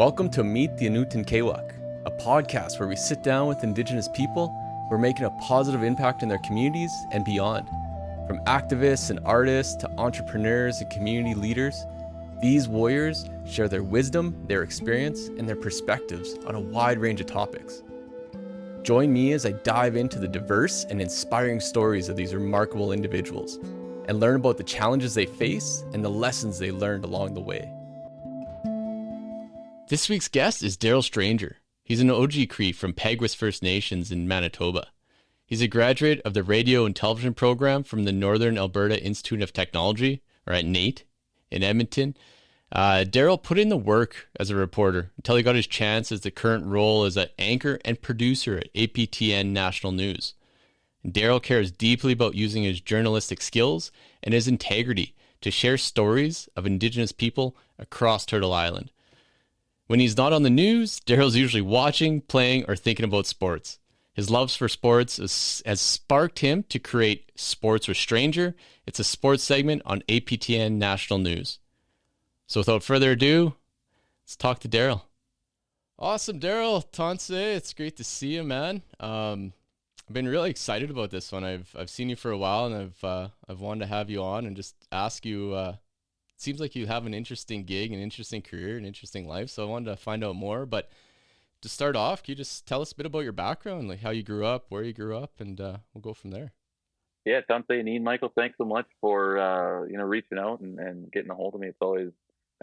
Welcome to Meet The Ono, a podcast where we sit down with Indigenous people who are making a positive impact in their communities and beyond. From activists and artists to entrepreneurs and community leaders, these warriors share their wisdom, their experience, and their perspectives on a wide range of topics. Join me as I dive into the diverse and inspiring stories of these remarkable individuals and learn about the challenges they face and the lessons they learned along the way. This week's guest is Darrell Stranger. He's an OG Cree from Peguis First Nations in Manitoba. He's a graduate of the radio and television program from the Northern Alberta Institute of Technology, or at NAIT, in Edmonton. Darrell put in the work as a reporter until he got his chance as the current role as an anchor and producer at APTN National News. Darrell cares deeply about using his journalistic skills and his integrity to share stories of Indigenous people across Turtle Island. When he's not on the news, Darrell's usually watching, playing, or thinking about sports. His love for sports has sparked him to create Sports with Stranger. It's a sports segment on APTN National News. So without further ado, let's talk to Darrell. Awesome, Darrell. Tanse, it's great to see you, man. I've been really excited about this one. I've seen you for a while, and I've wanted to have you on and just ask you. It seems like you have an interesting gig, an interesting career, an interesting life. So I wanted to find out more. But to start off, can you just tell us a bit about your background, like how you grew up, where you grew up, and we'll go from there. Yeah, Tanse and Ian, Michael, thanks so much for reaching out and getting a hold of me. It's always,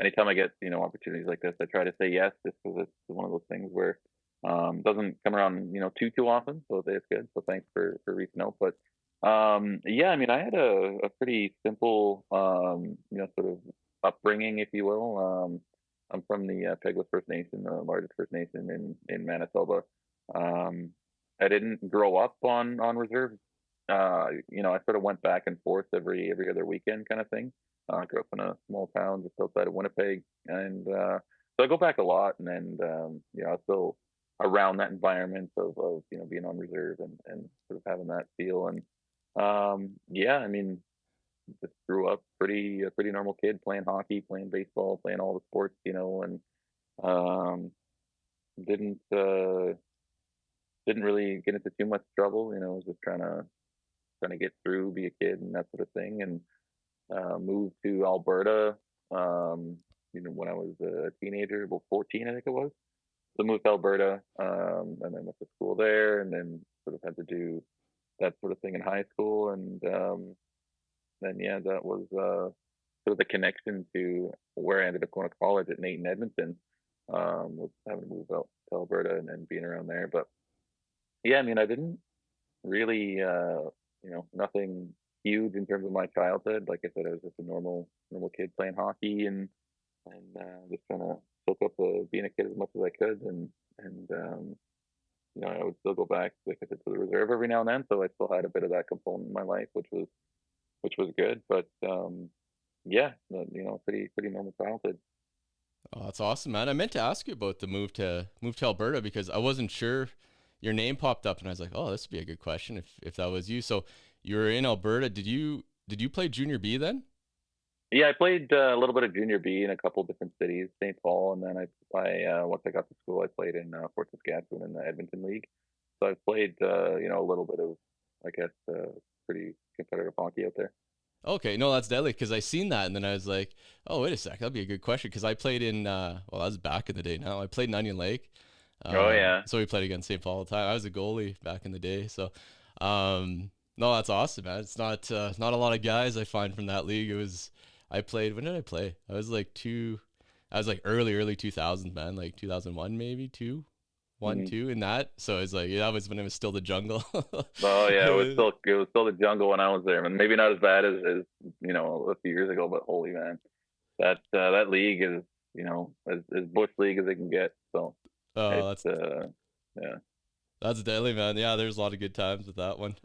anytime I get opportunities like this, I try to say yes, just because it's one of those things where doesn't come around too often. So it's good. So thanks for reaching out. But yeah, I mean, I had a pretty simple sort of upbringing, if you will. I'm from the Peguis First Nation, the largest First Nation in Manitoba. I didn't grow up on reserve. I sort of went back and forth every other weekend kind of thing. I grew up in a small town just outside of Winnipeg, and so I go back a lot. And then I was still around that environment of being on reserve and sort of having that feel. And yeah, I mean, just grew up a pretty normal kid, playing hockey, playing baseball, playing all the sports, and didn't really get into too much trouble. Was just trying to get through, be a kid, and that sort of thing. And moved to Alberta, when I was a teenager, about 14, I think it was. So moved to Alberta, and then went to school there, and then sort of had to do that sort of thing in high school. And then, yeah, that was sort of the connection to where I ended up going to college at NAIT in Edmonton, was having to move out to Alberta and being around there. But yeah, I mean, I didn't really, nothing huge in terms of my childhood. Like I said, I was just a normal kid playing hockey and just trying to soak up being a kid as much as I could. And I would still go back, like I said, to the reserve every now and then. So I still had a bit of that component in my life, which was good. But yeah, pretty normal childhood. Oh, that's awesome, man. I meant to ask you about the move to Alberta because I wasn't sure. Your name popped up, and I was like, "Oh, this would be a good question if that was you." So you were in Alberta. Did you play Junior B then? Yeah, I played a little bit of Junior B in a couple of different cities, St. Paul, and then I once I got to school, I played in Fort Saskatchewan in the Edmonton League. So I played a little bit of, I guess, pretty competitive hockey out there. Okay, no, that's deadly because I seen that and then I was like, oh, wait a sec, that'd be a good question because I played in, well, that was back in the day now. I played in Onion Lake. Oh, yeah. So we played against St. Paul all the time. I was a goalie back in the day. So, no, that's awesome, man. It's not a lot of guys I find from that league. I played, when did I play? I was like early 2000s, man, like 2001 maybe, 2 in that. So it's like, that was when it was still the jungle. Oh yeah, it was still the jungle when I was there. Maybe not as bad as a few years ago, but holy man, that league is as bush league as it can get. So yeah, that's deadly, man. Yeah, there's a lot of good times with that one.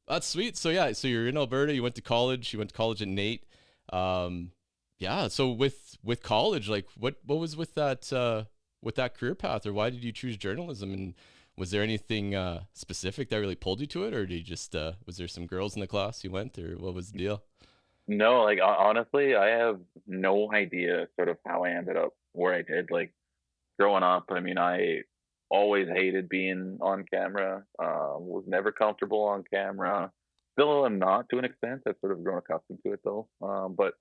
That's sweet. So yeah, so you're in Alberta. You went to college. You went to college at NAIT. Yeah. So with college, like what was with that career path, or why did you choose journalism? And was there anything specific that really pulled you to it, or did you just was there some girls in the class you went, or what was the deal? No, like honestly, I have no idea sort of how I ended up where I did. Like growing up, I mean, I always hated being on camera. Was never comfortable on camera. Still am not to an extent. I've sort of grown accustomed to it though. But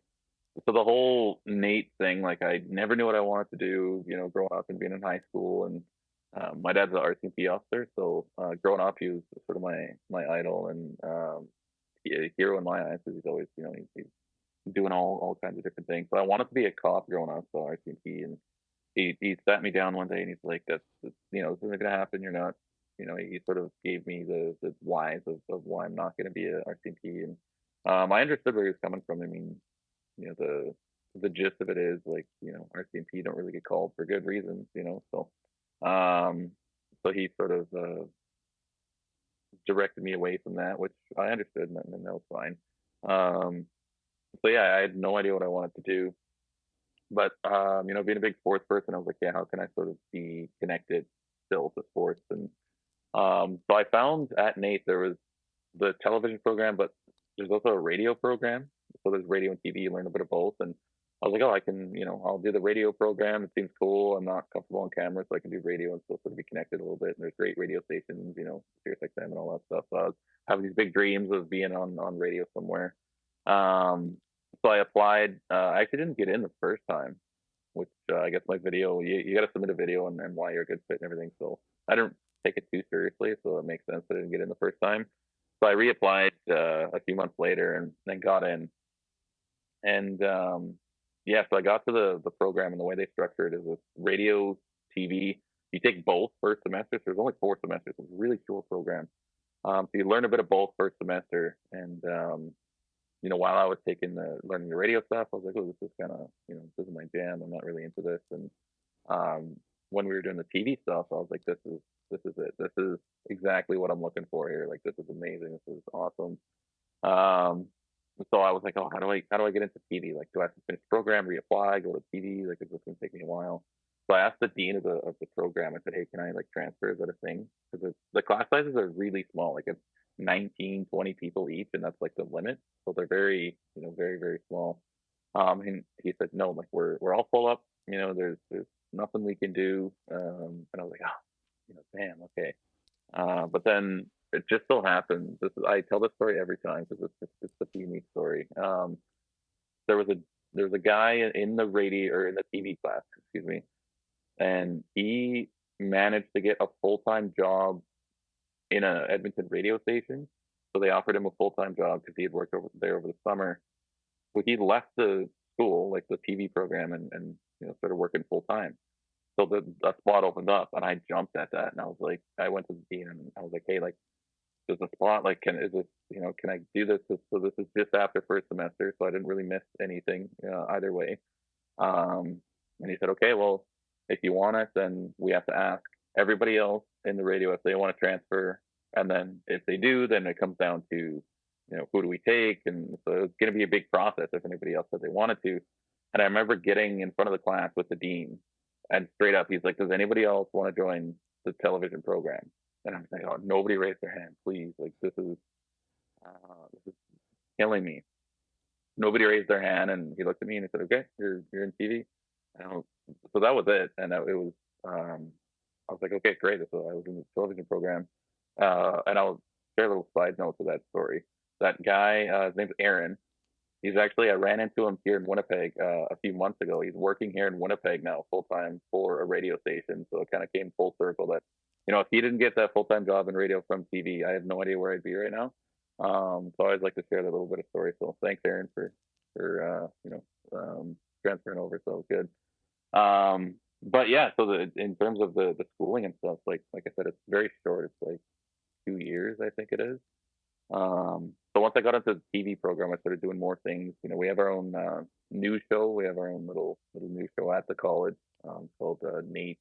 so the whole Nate thing, like I never knew what I wanted to do, growing up and being in high school. And my dad's an RCMP officer, so growing up, he was sort of my idol and a hero in my eyes because he's always, he's doing all kinds of different things. But I wanted to be a cop growing up, so RCMP, and he sat me down one day and he's like, this isn't gonna happen. You're not, he sort of gave me the whys of why I'm not gonna be a RCMP, and I understood where he was coming from. I mean, the gist of it is like, RCMP don't really get called for good reasons, um, so he sort of directed me away from that, which I understood, and that was fine. So yeah, I had no idea what I wanted to do, but being a big sports person, I was like, yeah, how can I sort of be connected still to sports? And so I found at Nate there was the television program, but there's also a radio program. So there's radio and TV. You learn a bit of both. And I was like, oh, I can, I'll do the radio program. It seems cool. I'm not comfortable on camera, so I can do radio and still sort of be connected a little bit. And there's great radio stations, Sirius XM and all that stuff. So I was having these big dreams of being on radio somewhere. So I applied. I actually didn't get in the first time, which I guess my video, you got to submit a video and why you're a good fit and everything. So I didn't take it too seriously. So it makes sense that I didn't get in the first time. So I reapplied a few months later and then got in. And so I got to the program, and the way they structure it is with radio, TV. You take both first semester. So there's only 4 semesters. It's a really short program. So you learn a bit of both first semester. And, while I was learning the radio stuff, I was like, oh, this is kind of, this is my jam. I'm not really into this. And when we were doing the TV stuff, I was like, this is it. This is exactly what I'm looking for here. Like, this is amazing. This is awesome. So I was like, oh, how do I get into TV? Like, do I have to finish the program, reapply, go to TV? Like, is this going to take me a while? So I asked the dean of the program. I said, hey, can I like transfer? Is that a thing? Because the class sizes are really small. Like, it's 19, 20 people each, and that's like the limit. So they're very, very, very small. And he said, no, like we're all full up. There's nothing we can do. And I was like, oh, damn, okay. But then it just so happens, I tell this story every time because it's such a unique story. There was a guy in the radio or in the TV class, excuse me, and he managed to get a full-time job in a Edmonton radio station. So they offered him a full-time job because he had worked over the summer. But he left the school, like the TV program, and started working full-time. So the spot opened up, and I jumped at that, and I was like, I went to the dean, and I was like, hey, like, there's a spot, like, can I do this? So this is just after first semester, so I didn't really miss anything either way. And he said, okay, well, if you want it, then we have to ask everybody else in the radio if they want to transfer, and then if they do, then it comes down to, who do we take? And so it's going to be a big process if anybody else said they wanted to. And I remember getting in front of the class with the dean, and straight up, he's like, does anybody else want to join the television program? And I'm like, oh, nobody raised their hand, please. Like, this is killing me. Nobody raised their hand, and he looked at me and he said, okay, you're in TV. So that was it. And I was like, okay, great. So I was in the television program. And I'll share a little side note to that story. That guy, his name's Aaron. I ran into him here in Winnipeg a few months ago. He's working here in Winnipeg now, full-time for a radio station. So it kind of came full circle that, if he didn't get that full-time job in radio from TV, I have no idea where I'd be right now. So I always like to share that little bit of story. So thanks, Aaron, for transferring over. So it was good. But yeah, so in terms of the schooling and stuff, like I said, it's very short. It's like 2 years, I think it is. So once I got into the TV program, I started doing more things. We have our own news show. We have our own little news show at the college called Nate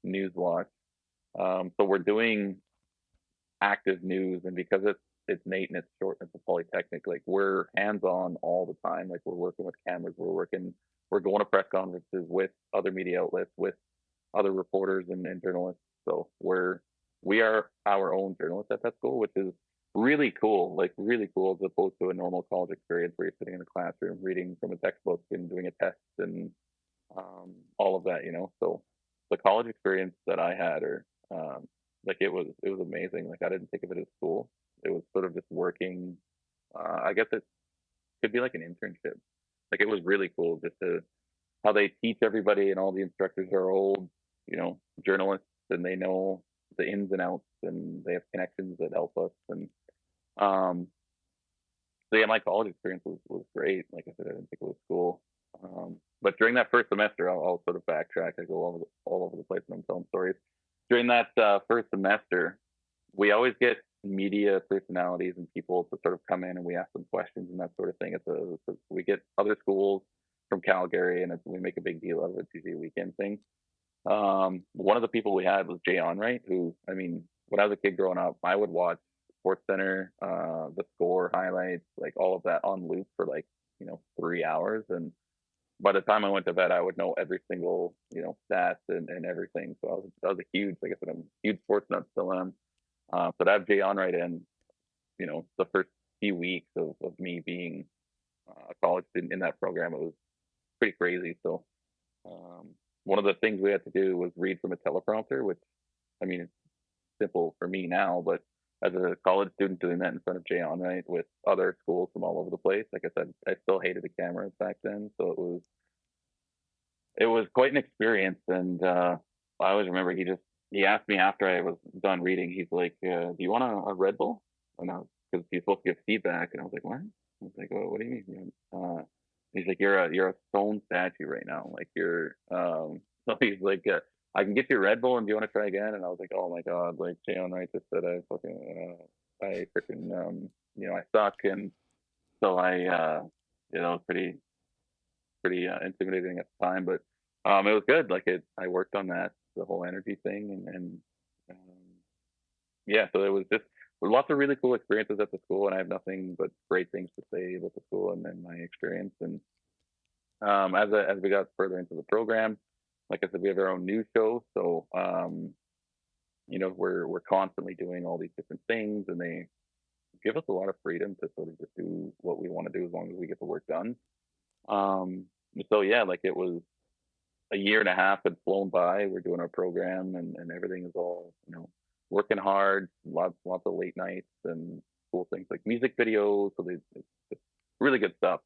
News Watch. So we're doing active news, and because it's Nate and it's short and it's a polytechnic, like we're hands-on all the time. Like we're working with cameras, we're going to press conferences with other media outlets, with other reporters and journalists. So we are our own journalists at that school, which is really cool, like really cool, as opposed to a normal college experience where you're sitting in a classroom reading from a textbook and doing a test and all of that, So the college experience that I had, or like it was amazing. Like I didn't think of it as school. It was sort of just working. I guess it could be like an internship. Like it was really cool just to how they teach everybody, and all the instructors are old, journalists, and they know the ins and outs, and they have connections that help us. And um, so yeah, my college experience was great. Like I said, I didn't think it was school. But during that first semester, I'll sort of backtrack. I go all over the place when I'm telling stories. During that first semester, we always get media personalities and people to sort of come in, and we ask them questions and that sort of thing. We get other schools from Calgary, and we make a big deal of it. It's usually a weekend thing. One of the people we had was Jay Onright, who, I mean, when I was a kid growing up, I would watch Sports Center, the score highlights, like all of that on loop for like, 3 hours. And by the time I went to bed, I would know every single, stats and everything. So I was a huge, like I said, I'm a huge sports nut still am. So to have Jay Onright in, the first few weeks of me being a college student in that program, it was pretty crazy. So one of the things we had to do was read from a teleprompter, which, I mean, it's simple for me now, but as a college student doing that in front of Jay Onright with other schools from all over the place, like I said, I still hated the cameras back then, so it was quite an experience. And I always remember he asked me after I was done reading, he's like, "Do you want a Red Bull?" And because he's supposed to give feedback, and I was like, "What?" I was like, "What do you mean?" He's like, "You're a stone statue right now. Like you're." So he's like, "I can get you a Red Bull, and do you want to try again?" And I was like, "Oh my god!" Like Jay Onright just said, I freaking I suck." And so pretty intimidating at the time, but it was good. Like I worked on that, the whole energy thing, and yeah, so it was just lots of really cool experiences at the school, and I have nothing but great things to say about the school and my experience. And as we got further into the program, like I said, we have our own news show, so we're constantly doing all these different things, and they give us a lot of freedom to sort of just do what we want to do as long as we get the work done. Um, so yeah, like it was a year and a half had flown by. We're doing our program, and everything is all, working hard, lots of late nights and cool things like music videos. So it's really good stuff.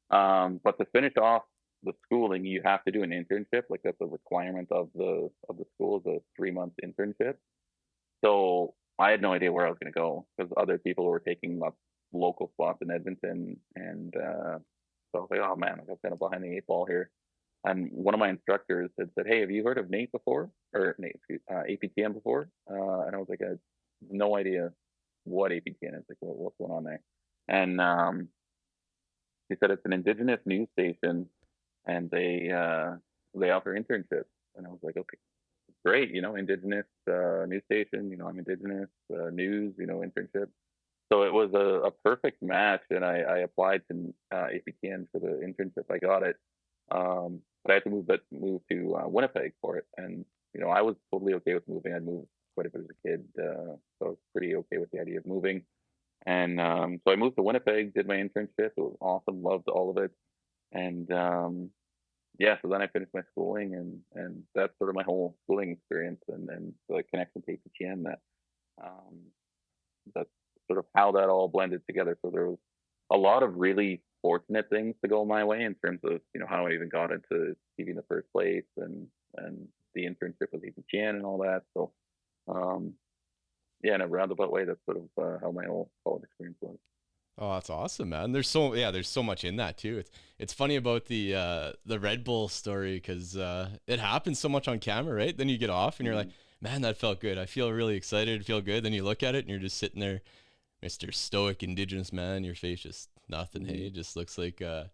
But to finish off the schooling, you have to do an internship. Like that's a requirement of the school, the 3 month internship. So I had no idea where I was going to go because other people were taking up local spots in Edmonton, and so I was like, oh man, I'm kind of behind the 8 ball here. And one of my instructors had said, "Hey, have you heard of Nate before, or Nate, APTN before?" And I was like, "I had no idea what APTN is. Like, what's going on there?" And he said it's an Indigenous news station, and they offer internships. And I was like, "Okay, great. Indigenous news station. I'm Indigenous news. Internship." So it was a perfect match, and I applied to APTN for the internship. I got it, but I had to move to Winnipeg for it. And I was totally okay with moving. I'd moved quite a bit as a kid, so I was pretty okay with the idea of moving. And so I moved to Winnipeg, did my internship. It was awesome, loved all of it. And yeah, so then I finished my schooling, and that's sort of my whole schooling experience, and the connection to APTN, um, that's sort of how that all blended together. So there was a lot of really fortunate things to go my way in terms of how I even got into TV in the first place, and the internship with APTN and all that. So yeah, in a roundabout way, that's sort of how my whole college experience was. Oh, that's awesome, man. There's so much in that too. It's funny about the Red Bull story because it happens so much on camera, right? Then you get off and you're like, Mm-hmm. man, that felt good. I feel really excited, feel good. Then you look at it and you're just sitting there, Mr. Stoic Indigenous man. Your face just nothing. Hey, Mm-hmm. it just looks like I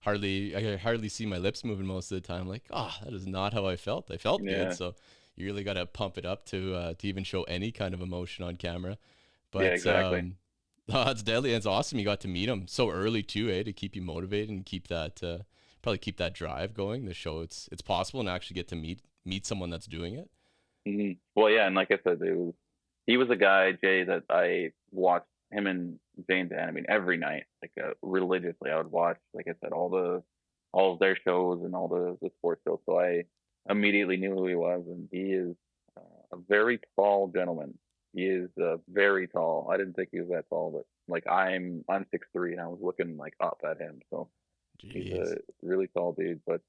hardly see my lips moving most of the time. Like, that is not how I felt. I felt good, Yeah, so you really got to pump it up to even show any kind of emotion on camera. yeah, But exactly. oh, it's deadly. It's awesome. You got to meet him so early too, to keep you motivated and keep that probably keep that drive going to show it's possible and actually get to meet someone that's doing it. Well, yeah, and like I said, he was a guy, Jay, that I watched him and James and I mean every night, like religiously. I would watch, like I said, all of their shows and all the sports shows. So immediately knew who he was, and he is a very tall gentleman. He is very tall. I didn't think he was that tall, but like I'm 6'3", and I was looking like up at him. So he's a Jeez. really tall dude. But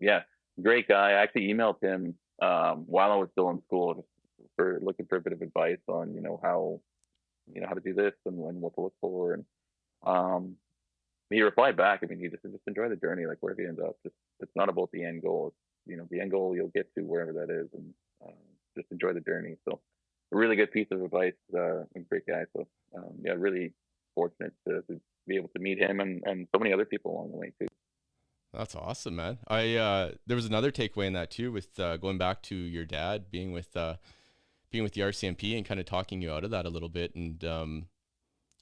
yeah, great guy. I actually emailed him while I was still in school, just for looking for a bit of advice on how to do this and what to look for. And um, he replied back. I mean, he just enjoy the journey, like wherever you end up. Just it's not about the end goal. It's the end goal you'll get to wherever that is, and just enjoy the journey. So a really good piece of advice. A great guy. So yeah, really fortunate to be able to meet him and so many other people along the way too. That's awesome, man. There was another takeaway in that too, with going back to your dad being with the RCMP and kind of talking you out of that a little bit, and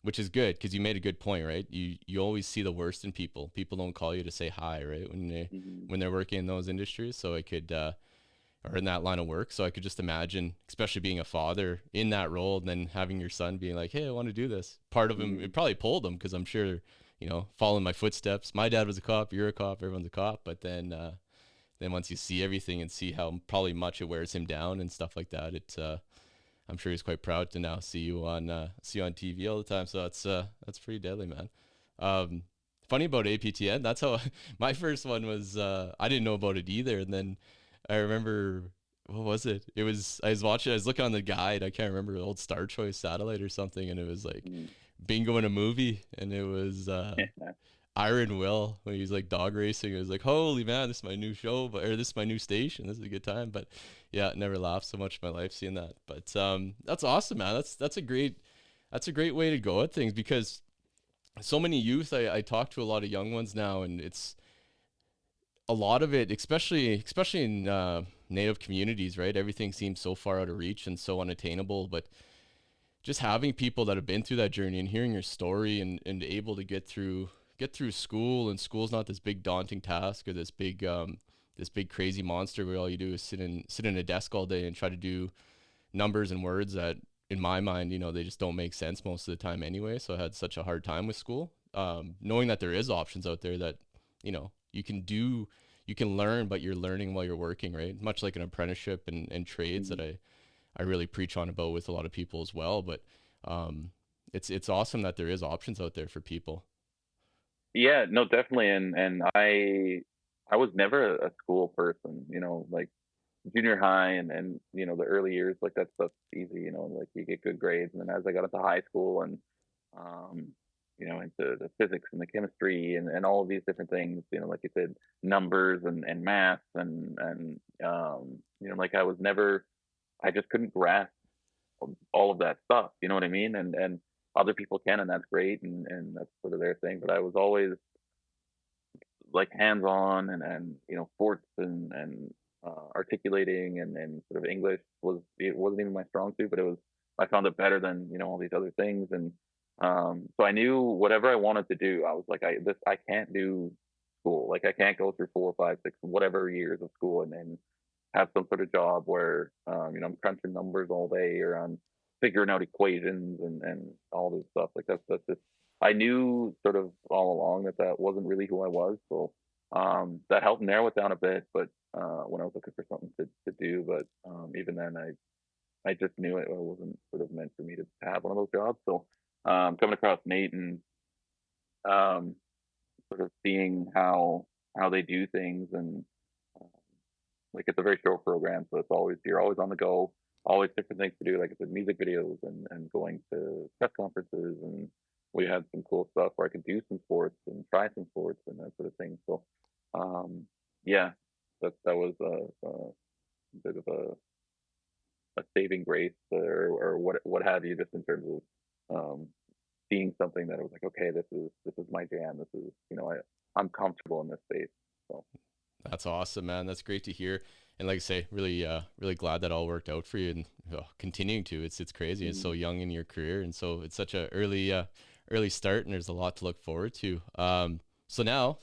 which is good because you made a good point, right? You always see the worst in people. People don't call you to say hi, right? Mm-hmm. When they're working in those industries, so I could or in that line of work. So I could just imagine, especially being a father in that role, and then having your son being like, "Hey, I want to do this." Part of him, Mm-hmm. it probably pulled him because I'm sure, following my footsteps. My dad was a cop. You're a cop. Everyone's a cop. But then once you see everything and see how probably much it wears him down and stuff like that, I'm sure he's quite proud to now see you on TV all the time. So that's pretty deadly, man. Um, Funny about APTN. That's how my first one was. I didn't know about it either, and then I remember, what was it? It was, I was watching. I was looking on the guide. I can't remember, old Star Choice satellite or something, and it was like Mm-hmm. bingo in a movie, and it was Iron Will when he was like dog racing. It was like, holy man, this is my new show, or this is my new station. This is a good time. But yeah, never laughed so much in my life seeing that. But that's awesome, man. That's a great way to go at things, because so many youth, I talk to a lot of young ones now, and it's a lot of it, especially in native communities, right? Everything seems so far out of reach and so unattainable, but just having people that have been through that journey and hearing your story, and able to get through school, and school's not this big daunting task, or this big crazy monster where all you do is sit in a desk all day and try to do numbers and words that, in my mind, they just don't make sense most of the time anyway. So I had such a hard time with school, knowing that there is options out there that you can do, you can learn, but you're learning while you're working, right? Much like an apprenticeship and trades that Mm-hmm. I really preach on about with a lot of people as well. But it's awesome that there is options out there for people. Yeah, no, definitely. And I was never a school person. Like junior high and the early years, like that stuff's easy. Like you get good grades, and then as I got into high school and um into the physics and the chemistry and all of these different things, like you said, numbers and math and like I just couldn't grasp all of that stuff. You know what I mean? And other people can, and that's great, and that's sort of their thing. But I was always like hands on, and sports and articulating and sort of English it wasn't even my strong suit, but I found it better than all these other things. And so I knew whatever I wanted to do, I was like, I can't do school. Like I can't go through 4 or 5, 6 whatever years of school and have some sort of job where I'm crunching numbers all day, or I'm figuring out equations and all this stuff. Like that's just, I knew sort of all along that wasn't really who I was. So that helped narrow it down a bit. But when I was looking for something to do, but even then I just knew it wasn't sort of meant for me to have one of those jobs. So coming across Nate and um, sort of seeing how they do things, and um, like it's a very short program, so you're always on the go, always different things to do. Like I said, music videos and going to press conferences, and we had some cool stuff where I could do some sports and try some sports and that sort of thing. So um, yeah, that was a bit of a saving grace, or what have you, just in terms of seeing something that I was like, okay, this is my jam. This is I'm comfortable in this space. So. That's awesome, man. That's great to hear. And like I say, really glad that all worked out for you, and continuing to. It's crazy. It's so Mm-hmm. young in your career, and so it's such a early start, and there's a lot to look forward to. So now,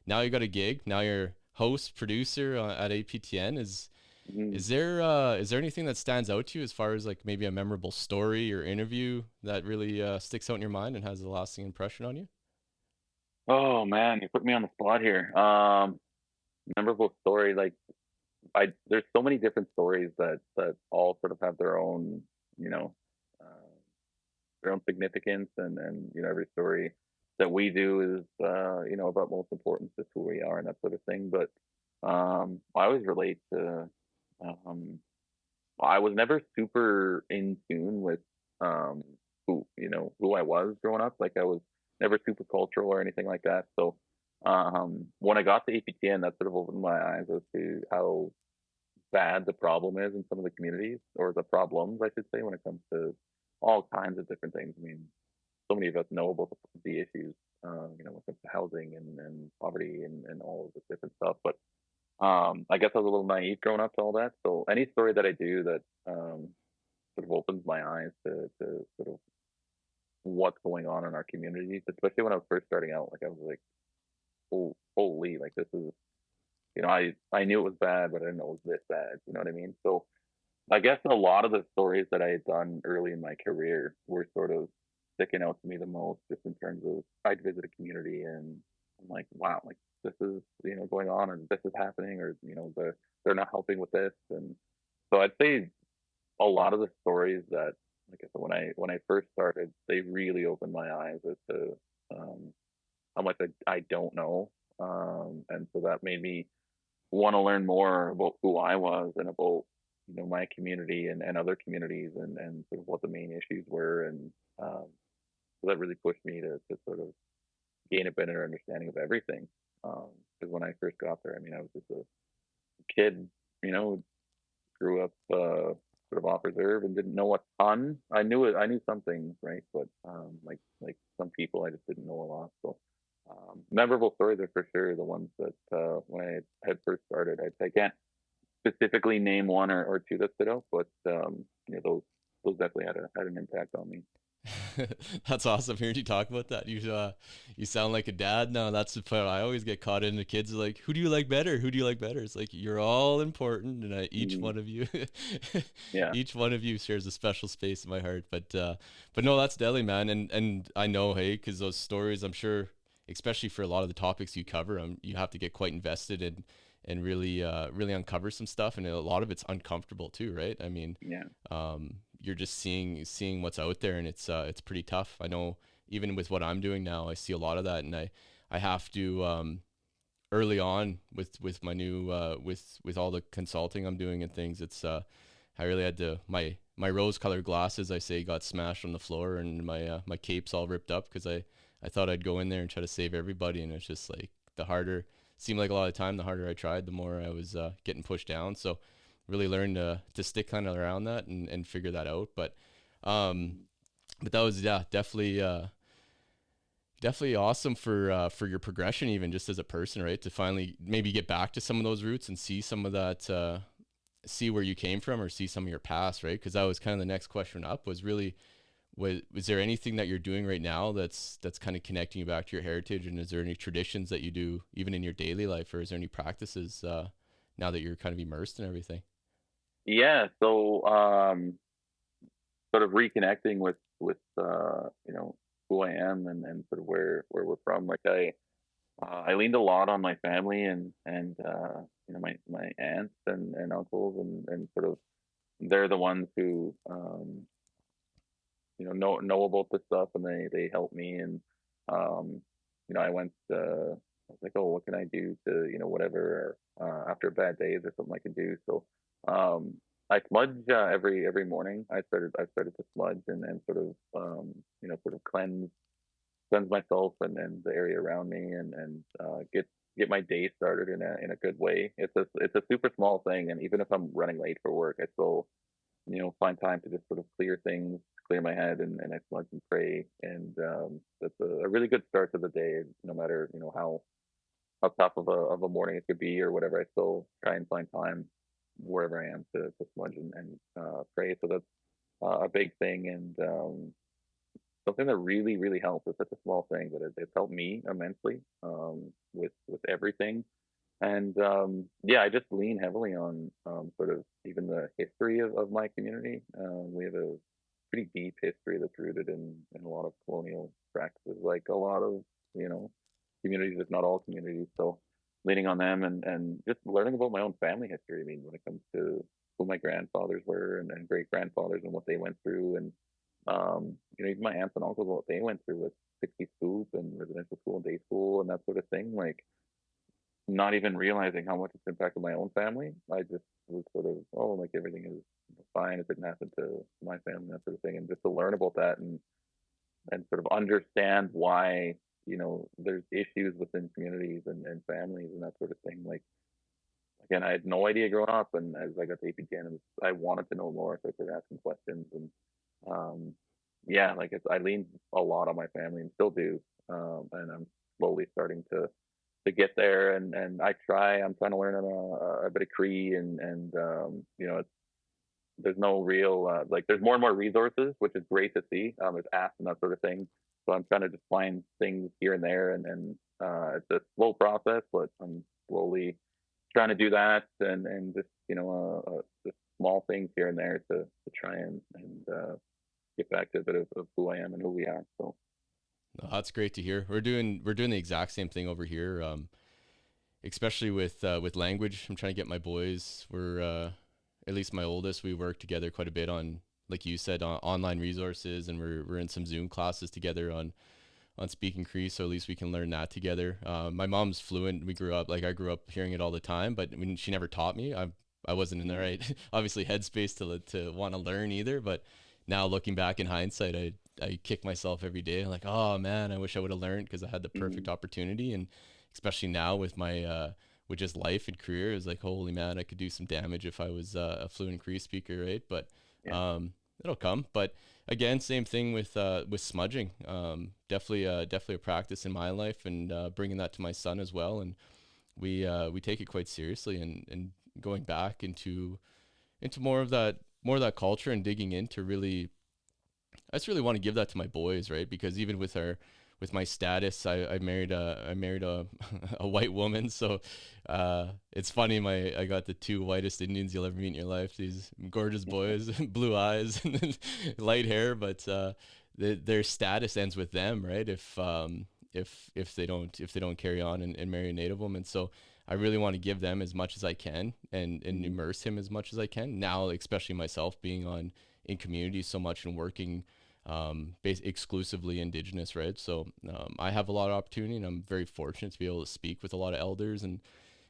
now you got a gig. Now you're host, producer at APTN. Mm-hmm. Is there anything that stands out to you as far as like maybe a memorable story or interview that really sticks out in your mind and has a lasting impression on you? Oh man, you put me on the spot here. Memorable story, like there's so many different stories that all sort of have their own, you know, uh, their own significance, and every story that we do is of utmost importance to who we are and that sort of thing. But I always relate to um, I was never super in tune with um, who I was growing up. Like I was never super cultural or anything like that. So when I got to APTN, that sort of opened my eyes as to how bad the problem is in some of the communities, or the problems, I should say, when it comes to all kinds of different things. I mean, so many of us know about the issues, when it comes to housing and poverty and all of this different stuff. But I guess I was a little naive growing up to all that. So any story that I do that sort of opens my eyes to sort of what's going on in our communities, especially when I was first starting out, like I was like, oh, holy, like this is, I knew it was bad, but I didn't know it was this bad. You know what I mean? So I guess a lot of the stories that I had done early in my career were sort of sticking out to me the most, just in terms of I'd visit a community and I'm like, wow, like this is going on, and this is happening, or they're not helping with this. And so I'd say a lot of the stories that, like I said, when I first started, they really opened my eyes as to um, how much I don't know, and so that made me want to learn more about who I was and about my community and other communities, and sort of what the main issues were. And um, so that really pushed me to sort of gain a better understanding of everything. Because when I first got there, I mean, I was just a kid, you know, grew up sort of off reserve and didn't know a ton. I knew it. I knew some things, right? But like some people, I just didn't know a lot. So memorable stories are for sure the ones that when I had first started, I can't specifically name one or two that stood out, but those definitely had an impact on me. That's awesome hearing you talk about that. You sound like a dad now. That's the part I always get caught in. The kids are like, "Who do you like better? Who do you like better?" It's like you're all important, and each Mm, one of you, yeah. each one of you shares a special space in my heart. But no, that's deadly, man. And I know, hey, because those stories, I'm sure, especially for a lot of the topics you cover, you have to get quite invested in and really uncover some stuff, and a lot of it's uncomfortable too, right? I mean, Yeah. you're just seeing what's out there, and it's pretty tough. I know even with what I'm doing now, I see a lot of that, and I have to early on with my new with all the consulting I'm doing and things. It's I really had to my rose colored glasses, I say, got smashed on the floor, and my cape's all ripped up because I thought I'd go in there and try to save everybody, and it's just like the harder seemed like a lot of time, the harder I tried, the more I was getting pushed down. So really learned to stick kind of around that and figure that out. Um, but that was, yeah, definitely awesome for your progression, even just as a person, right? To finally maybe get back to some of those roots and see some of that, see where you came from, or see some of your past, right? Because that was kind of the next question up, was really, was there anything that you're doing right now that's kind of connecting you back to your heritage? And is there any traditions that you do even in your daily life, or is there any practices now that you're kind of immersed in everything? Yeah. So sort of reconnecting with who I am, and sort of where we're from. Like I leaned a lot on my family, and my aunts and uncles, and sort of they're the ones who know about this stuff, and they help me. And I went I was like, oh, what can I do to whatever, after bad days or something I can do. So um I smudge every morning. I started to smudge, and sort of sort of cleanse myself and the area around me, and get my day started in a good way. It's a super small thing, and even if I'm running late for work, I still find time to just sort of clear things, clear my head, and I smudge and pray. And that's a really good start to the day, no matter how tough of a morning it could be or whatever. I still try and find time wherever I am to smudge and pray. So that's a big thing, and something that really helps. It's such a small thing, but it's helped me immensely with everything. And yeah, I just lean heavily on sort of even the history of my community. We have a pretty deep history that's rooted in a lot of colonial practices, like a lot of you know communities, if not all communities. So leaning on them and just learning about my own family history. I mean, when it comes to who my grandfathers were and great grandfathers and what they went through, and even my aunts and uncles, what they went through with 60 scoop and residential school and day school and that sort of thing. Like, not even realizing how much it's impacted my own family. I just was sort of, oh, like everything is fine. It didn't happen to my family, that sort of thing. And just to learn about that and sort of understand why, there's issues within communities and families and that sort of thing. Like, again, I had no idea growing up. And as I got to APTN, I wanted to know more. So I started asking questions. And um, yeah, like I leaned a lot on my family and still do. And I'm slowly starting to get there and I'm trying to learn a bit of Cree and there's no real like there's more and more resources, which is great to see. There's apps and that sort of thing. So I'm trying to just find things here and there and it's a slow process, but I'm slowly trying to do that and just just small things here and there to try and get back to a bit of who I am and who we are. So No, that's great to hear. We're doing the exact same thing over here. Especially with language. I'm trying to get my boys. We're at least my oldest. We work together quite a bit on, like you said, online resources, and we're in some Zoom classes together on speaking Cree. So at least we can learn that together. My mom's fluent. I grew up hearing it all the time, but she never taught me. I wasn't in the right obviously headspace to want to learn either. But now looking back in hindsight, I kick myself every day. I'm like, oh man, I wish I would have learned because I had the perfect mm, opportunity. And especially now with my with just life and career, is like, holy man, I could do some damage if I was a fluent Cree speaker, right? But yeah. it'll come. But again, same thing with smudging. Definitely a practice in my life, and bringing that to my son as well. And we take it quite seriously, and going back into more of that culture and digging into really, I just really want to give that to my boys, right? Because even with my status, I married a a white woman, so it's funny. I got the two whitest Indians you'll ever meet in your life. These gorgeous boys, blue eyes, and light hair, but their status ends with them, right? If they don't carry on and marry a native woman, so. I really want to give them as much as I can and Mm-hmm. immerse him as much as I can. Now, especially myself being on in community so much and working exclusively Indigenous, right? So I have a lot of opportunity, and I'm very fortunate to be able to speak with a lot of elders and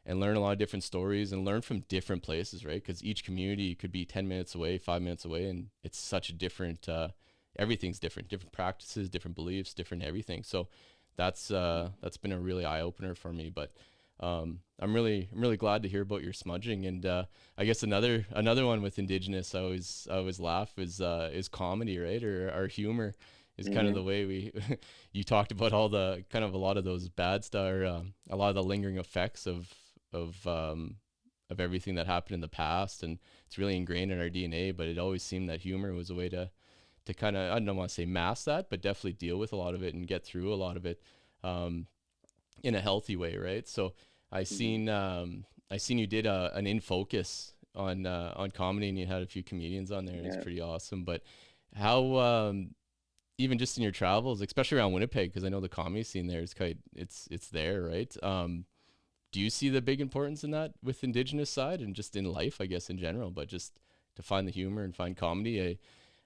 learn a lot of different stories and learn from different places, right? Because each community could be 10 minutes away, 5 minutes away, and it's such a different. Everything's different practices, different beliefs, different everything. So that's been a really eye opener for me, but. I'm really glad to hear about your smudging, and I guess another one with Indigenous I always laugh is comedy, right? Or our humor is kind of Mm-hmm. the way we you talked about all the kind of a lot of those bad stuff, or a lot of the lingering effects of of everything that happened in the past, and it's really ingrained in our DNA. But it always seemed that humor was a way to kind of, I don't want to say mask that, but definitely deal with a lot of it and get through a lot of it. Um, in a healthy way, right? So I Mm-hmm. seen I seen you did an in focus on comedy, and you had a few comedians on there. It's Yeah. pretty awesome. But how even just in your travels, especially around Winnipeg, because I know the comedy scene there is quite it's there, right? Do you see the big importance in that with Indigenous side and just in life, I guess in general, but just to find the humor and find comedy?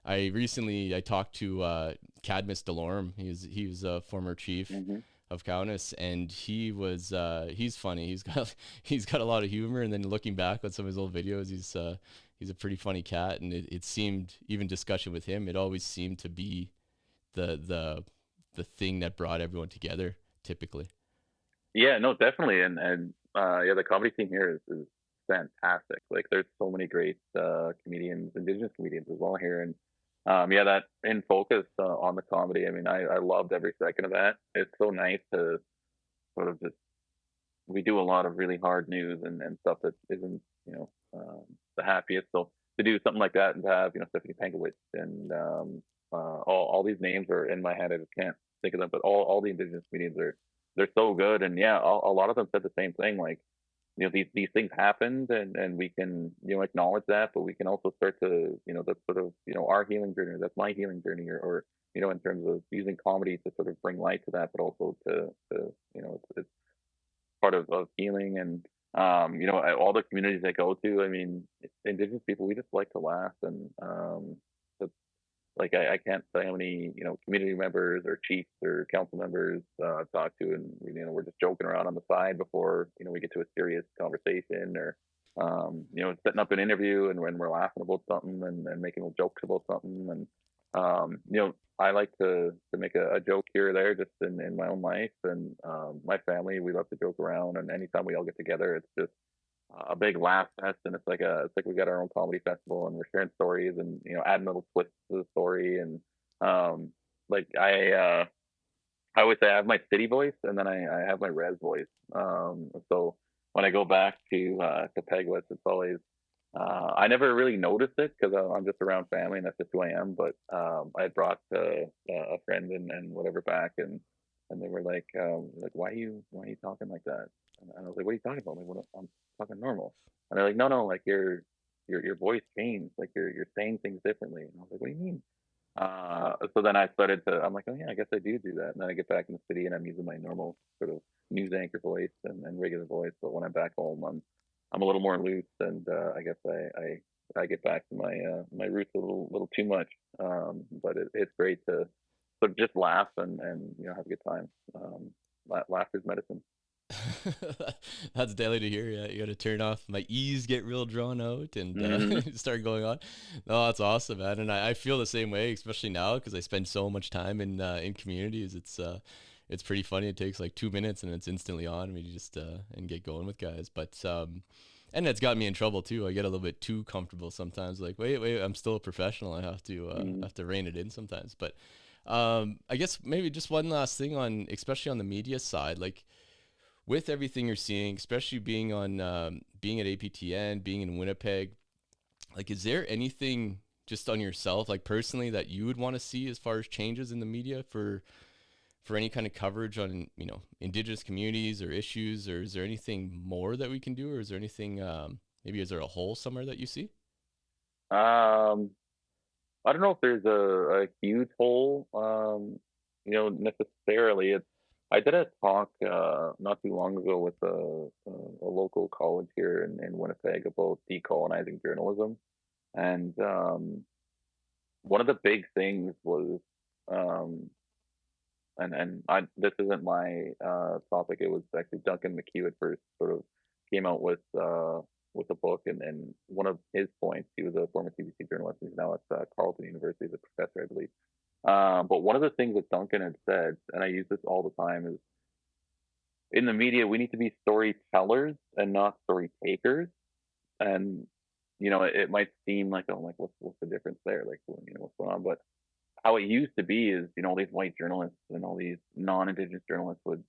I recently I talked to Cadmus Delorme. He was a former chief Mm-hmm. of Kaunas, and he's funny. He's got a lot of humor, and then looking back on some of his old videos, he's a pretty funny cat. And it seemed, even discussion with him, it always seemed to be the the the thing that brought everyone together typically. Yeah, no, definitely, and yeah, the comedy scene here is fantastic. Like, there's so many great comedians, Indigenous comedians as well here, and yeah, that in focus on the comedy. I mean, I loved every second of that. It's so nice to sort of just we do a lot of really hard news and stuff that isn't the happiest. So to do something like that and to have Stephanie Pankowitz and all these names are in my head. I just can't think of them, but all the Indigenous comedians are they're so good. And yeah, a lot of them said the same thing. Like these things happened and we can acknowledge that, but we can also start to that's sort of our healing journey. That's my healing journey, or in terms of using comedy to sort of bring light to that, but also to it's part of healing. And all the communities I go to, I mean, Indigenous people, we just like to laugh. And like I can't say how many community members or chiefs or council members I've talked to, and we're just joking around on the side before we get to a serious conversation, or setting up an interview, and when we're laughing about something, and making little jokes about something. And I like to make a joke here or there just in my own life. And my family, we love to joke around, and anytime we all get together, it's just a big laugh fest. And it's like we got our own comedy festival, and we're sharing stories, and adding little twists to the story. And like I always say I have my city voice, and then I have my res voice. So when I go back to Peguis, it's always I never really noticed it because I'm just around family, and that's just who I am. But I brought a friend and whatever back, and they were like why are you talking like that? And I was like, what are you talking about? Like, I'm talking normal. And they're like, no, like your voice changed, like you're saying things differently. And I was like, what do you mean? So then I'm like, oh yeah, I guess I do that. And then I get back in the city, and I'm using my normal sort of news anchor voice and regular voice. But when I'm back home, I'm a little more loose, and I guess I get back to my roots a little too much. But it's great to sort of just laugh and have a good time. Laughter's medicine. That's daily to hear. Yeah, you got to turn off my e's, get real drawn out, and Hmm. start going on. No, that's awesome, man. And I feel the same way, especially now because I spend so much time in communities. It's pretty funny. It takes like 2 minutes and it's instantly on. We just and get going with guys. But and it's got me in trouble too. I get a little bit too comfortable sometimes. Like, wait, I'm still a professional. I Hmm. have to rein it in sometimes. But I guess maybe just one last thing on, especially on the media side, like with everything you're seeing, especially being at APTN, being in Winnipeg, like is there anything just on yourself, like personally, that you would want to see as far as changes in the media for any kind of coverage on Indigenous communities or issues, or is there anything more that we can do, or is there anything maybe is there a hole somewhere that you see? Um, I don't know if there's a huge hole, necessarily. I did a talk not too long ago with a local college here in Winnipeg about decolonizing journalism. And one of the big things was, um, this isn't my topic. It was actually Duncan McHugh at first sort of came out with a book, and one of his points. He was a former CBC journalist. He's now at Carleton University as a professor, I believe. But one of the things that Duncan had said, and I use this all the time, is in the media we need to be storytellers and not story takers. And it might seem like, oh, like what's the difference there? Like, what's going on? But how it used to be is, all these white journalists and all these non-Indigenous journalists would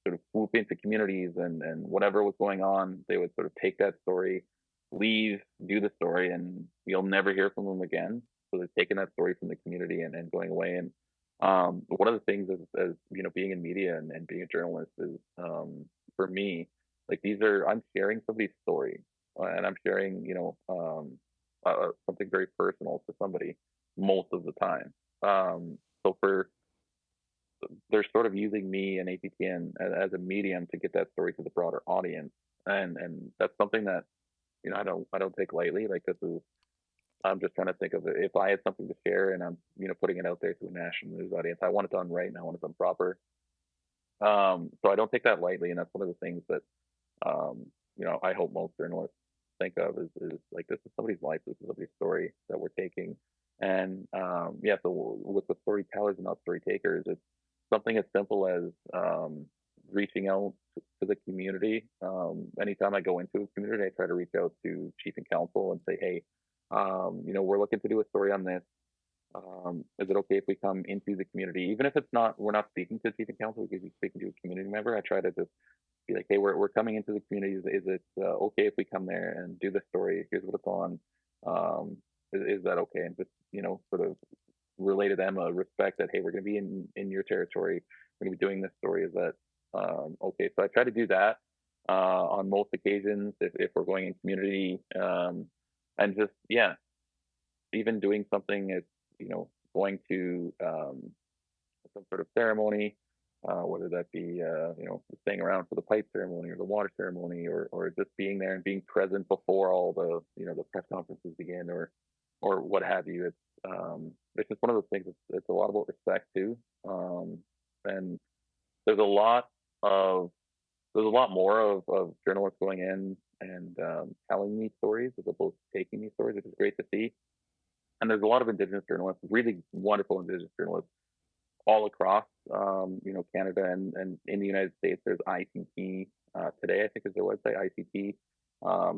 sort of swoop into communities, and whatever was going on, they would sort of take that story, leave, do the story, and you'll never hear from them again. So they're taking that story from the community and going away. And one of the things as being in media and being a journalist is, for me, like I'm sharing somebody's story, and I'm sharing, something very personal to somebody most of the time. So they're sort of using me and APTN as a medium to get that story to the broader audience, and that's something that I don't take lightly. Like, this is I'm just trying to think of it. If I had something to share and I'm putting it out there to a national news audience, I want it done right and I want it done proper. So I don't take that lightly, and that's one of the things that I hope most journalists think of is like, this is somebody's life, this is somebody's story that we're taking. And yeah, so with the storytellers and not story takers, it's something as simple as reaching out to the community. Anytime I go into a community, I try to reach out to chief and council and say, hey, we're looking to do a story on this. Is it okay if we come into the community, even if we're not speaking to chief and council, we could be speaking to a community member? I try to just be like, hey, we're coming into the community. Is it okay if we come there and do the story? Here's what it's on. Is that okay? And just sort of relay to them a respect that, hey, we're going to be in your territory. We're going to be doing this story. Is that okay? So I try to do that on most occasions if we're going in community, and just, yeah, even doing something, it's going to some sort of ceremony, whether that be staying around for the pipe ceremony or the water ceremony, or just being there and being present before all the the press conferences begin, or what have you. It's just one of those things. It's a lot about respect too, and there's a lot of there's a lot more of journalists going in and telling these stories as opposed to taking these stories, which is great to see. And there's a lot of Indigenous journalists, really wonderful Indigenous journalists all across, Canada and in the United States. There's ICT today, I think is their website, ICT.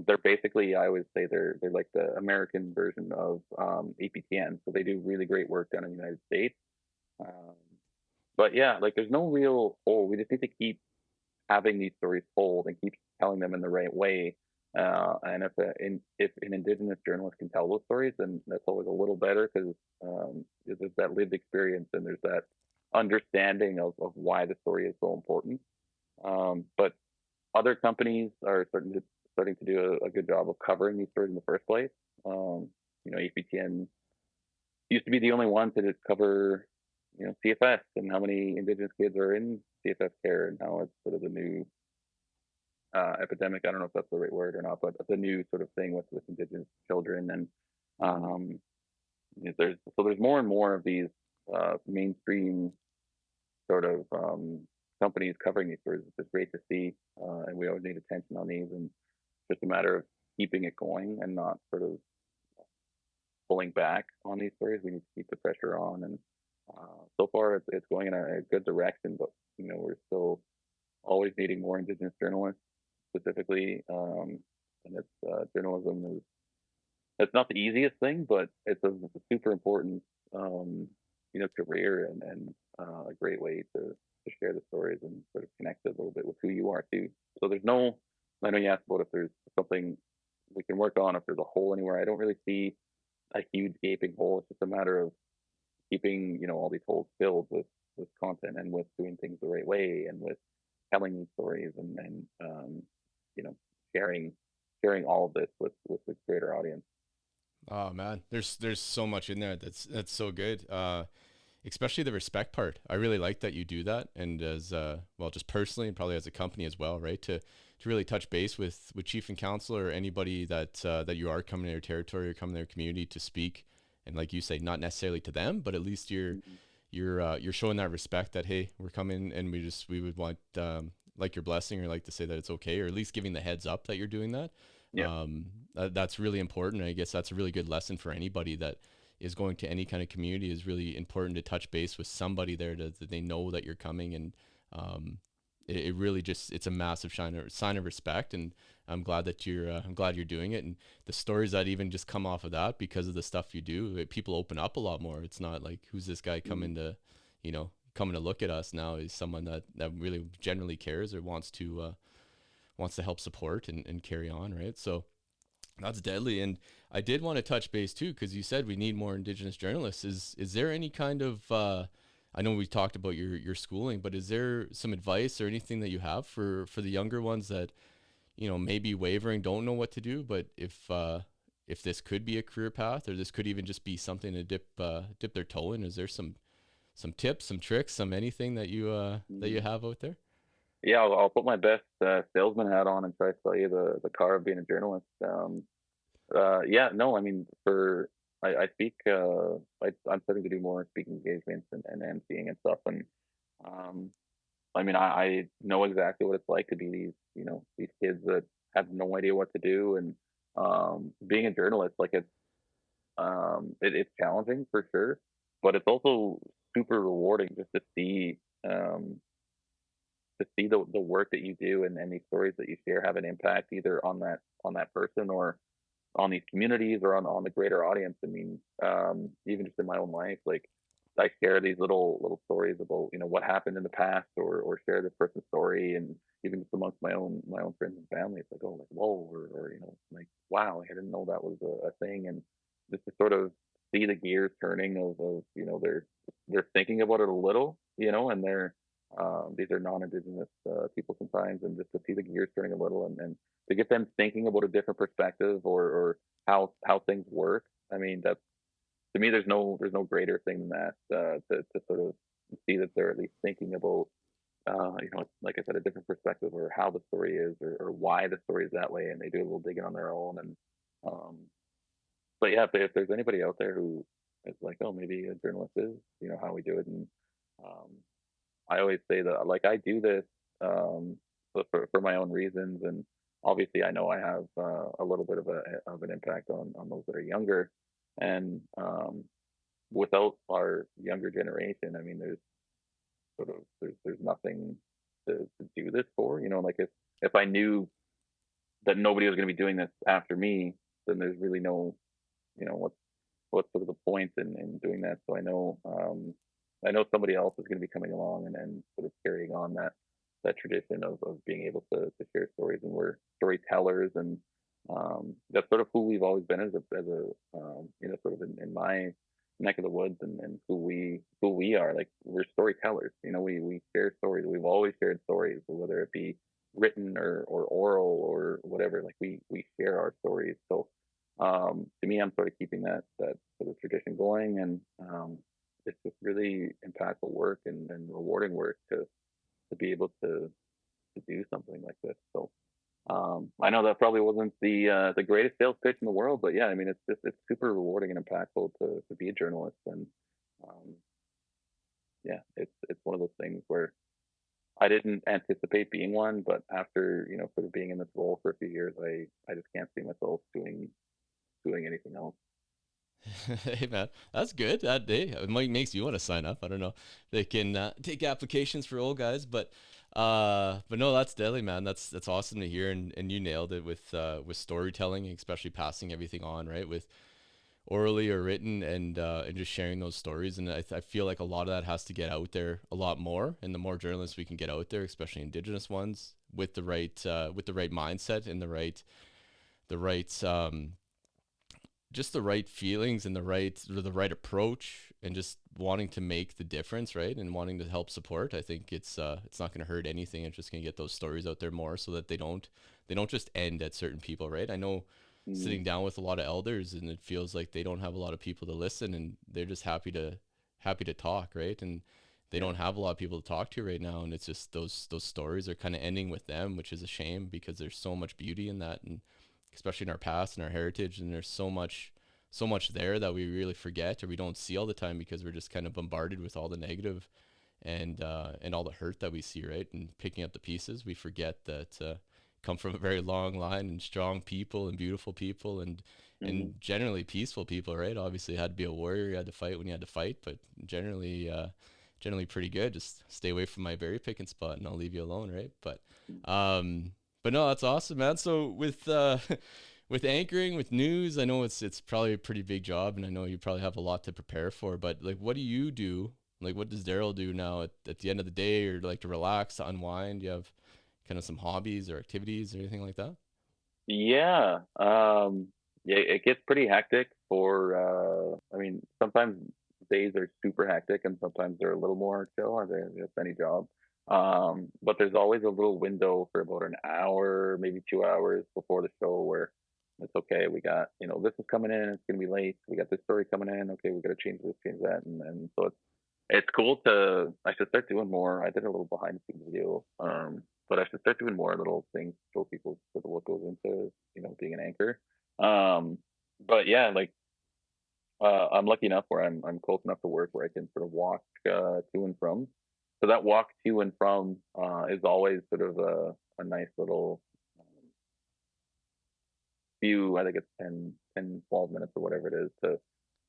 They're basically, I always say they're like the American version of APTN. So they do really great work down in the United States. Um, but yeah, like there's no real we just need to keep having these stories told and keep telling them in the right way. And if an Indigenous journalist can tell those stories, then that's always a little better because there's that lived experience and there's that understanding of why the story is so important. But other companies are starting to do a good job of covering these stories in the first place. APTN used to be the only one to just cover, CFS and how many Indigenous kids are in CFS care, and now it's sort of the new epidemic. I don't know if that's the right word or not, but the new sort of thing with Indigenous children, and um, there's more and more of these mainstream sort of companies covering these stories, which is great to see, and we always need attention on these, and just a matter of keeping it going and not sort of pulling back on these stories. We need to keep the pressure on, and so far it's going in a good direction, but we're still always needing more Indigenous journalists specifically, and journalism is it's not the easiest thing, but it's a super important career and a great way to share the stories and sort of connect it a little bit with who you are too. So I know you asked about if there's something we can work on, if there's a hole anywhere. I don't really see a huge gaping hole. It's just a matter of keeping all these holes filled with content and with doing things the right way and with telling these stories and you know sharing all of this with the greater audience. Oh man, there's so much in there that's so good. Especially the respect part. I really like that you do that, and as well, just personally and probably as a company as well, right? To really touch base with chief and council or anybody that you are coming to their territory or coming to their community to speak, and like you say, not necessarily to them, but at least Mm-hmm. you're showing that respect that hey, we're coming and we would want like your blessing or like to say that it's okay, or at least giving the heads up that you're doing that. Yeah. That's really important. I guess that's a really good lesson for anybody that is going to any kind of community. Is really important to touch base with somebody there that they know that you're coming, and it really just it's a massive sign of respect. And I'm glad you're doing it, and the stories that even just come off of that because of the stuff you do, people open up a lot more. It's not like who's this guy Mm-hmm. coming to look at us now. Is someone that really generally cares or wants to help support and carry on, right? So that's deadly. And I did want to touch base too, because you said we need more Indigenous journalists. Is there any kind of I know we talked about your schooling, but is there some advice or anything that you have for the younger ones that maybe wavering, don't know what to do, but if this could be a career path, or this could even just be something to dip their toe in, is there some tips, some tricks, some anything that you Mm-hmm. have out there? Yeah, I'll put my best salesman hat on and try to sell you the car of being a journalist. Yeah, no, I mean, I speak. I'm starting to do more speaking engagements and emceeing and stuff, and um, I mean, I know exactly what it's like to be these kids that have no idea what to do, and being a journalist, like it's challenging for sure, but it's also super rewarding just um, to see the work that you do and these stories that you share have an impact either on that person or on these communities or on the greater audience. I mean, even just in my own life, like I share these little stories about what happened in the past, or share this person's story, and even just amongst my own friends and family, it's like, oh, like whoa, or like wow, I didn't know that was a thing, and just to sort of see the gears turning of they're thinking about it a little, and they're these are non-indigenous people sometimes, and just to see the gears turning a little, and to get them thinking about a different perspective, or how things work. I mean, that's to me, there's no greater thing than that, to sort of see that they're at least thinking about. it's, like I said, a different perspective or how the story is or why the story is that way, and they do a little digging on their own. And um, but yeah, if there's anybody out there who is like, oh, maybe a journalist is, how we do it. And um, I always say that, like, I do this, but for my own reasons, and obviously I know I have a little bit of an impact on those that are younger, and without our younger generation, I mean, there's nothing to do this for, like if I knew that nobody was going to be doing this after me, then there's really no, what's sort of the point in doing that. So I know somebody else is going to be coming along and sort of carrying on that tradition of being able to share stories, and we're storytellers, and that's sort of who we've always been as a sort of in my neck of the woods, and who we are. Like, we're storytellers. We share stories. We've always shared stories, whether it be written or oral or whatever. Like, we share our stories. So to me, I'm sort of keeping that sort of tradition going, and it's just really impactful work and rewarding work to be able to do something like this. So I know that probably wasn't the greatest sales pitch in the world, but yeah, I mean, it's super rewarding and impactful to be a journalist. And um, yeah, it's one of those things where I didn't anticipate being one, but after sort of being in this role for a few years, I just can't see myself doing anything else. Hey man, that's good. That day it might makes you want to sign up. I don't know. They can take applications for old guys, but no, that's deadly, man. That's awesome to hear, and you nailed it with storytelling, especially passing everything on, right, with orally or written, and just sharing those stories. And I feel like a lot of that has to get out there a lot more, and the more journalists we can get out there, especially Indigenous ones, with the right mindset and the right just the right feelings and the right approach, and just wanting to make the difference, right, and wanting to help support. I think it's not going to hurt anything. It's just going to get those stories out there more, so that they don't just end at certain people, right? I know Mm, sitting down with a lot of elders, and it feels like they don't have a lot of people to listen, and they're just happy to talk, right? And they yeah. don't have a lot of people to talk to right now, and it's just those stories are kind of ending with them, which is a shame, because there's so much beauty in that, and especially in our past and our heritage, and there's so much there that we really forget, or we don't see all the time, because we're just kind of bombarded with all the negative and all the hurt that we see, right? And picking up the pieces, we forget that come from a very long line, and strong people and beautiful people, and Hmm. generally peaceful people, right? Obviously, you had to be a warrior, you had to fight when you had to fight, but generally pretty good. Just stay away from my berry picking spot, and I'll leave you alone, right? Um, but no, that's awesome, man. So with with anchoring, with news, I know it's probably a pretty big job, and I know you probably have a lot to prepare for. But like, what do you do? Like, what does Darrell do now at the end of the day, or like to relax, to unwind? Do you have kind of some hobbies or activities or anything like that? Yeah. Yeah, it gets pretty hectic I mean, sometimes days are super hectic and sometimes they're a little more chill, as in any job. But there's always a little window for about an hour, maybe 2 hours before the show where it's okay. We got, this is coming in, it's gonna be late. We got this story coming in. Okay, we gotta change this, change that, and so it's cool to. I should start doing more. I did a little behind the scenes video, but I should start doing more little things to show people sort of what goes into being an anchor. Um, but yeah, like I'm lucky enough where I'm close enough to work where I can sort of walk to and from. So that walk to and from is always sort of a nice little few. I think it's 12 minutes or whatever it is to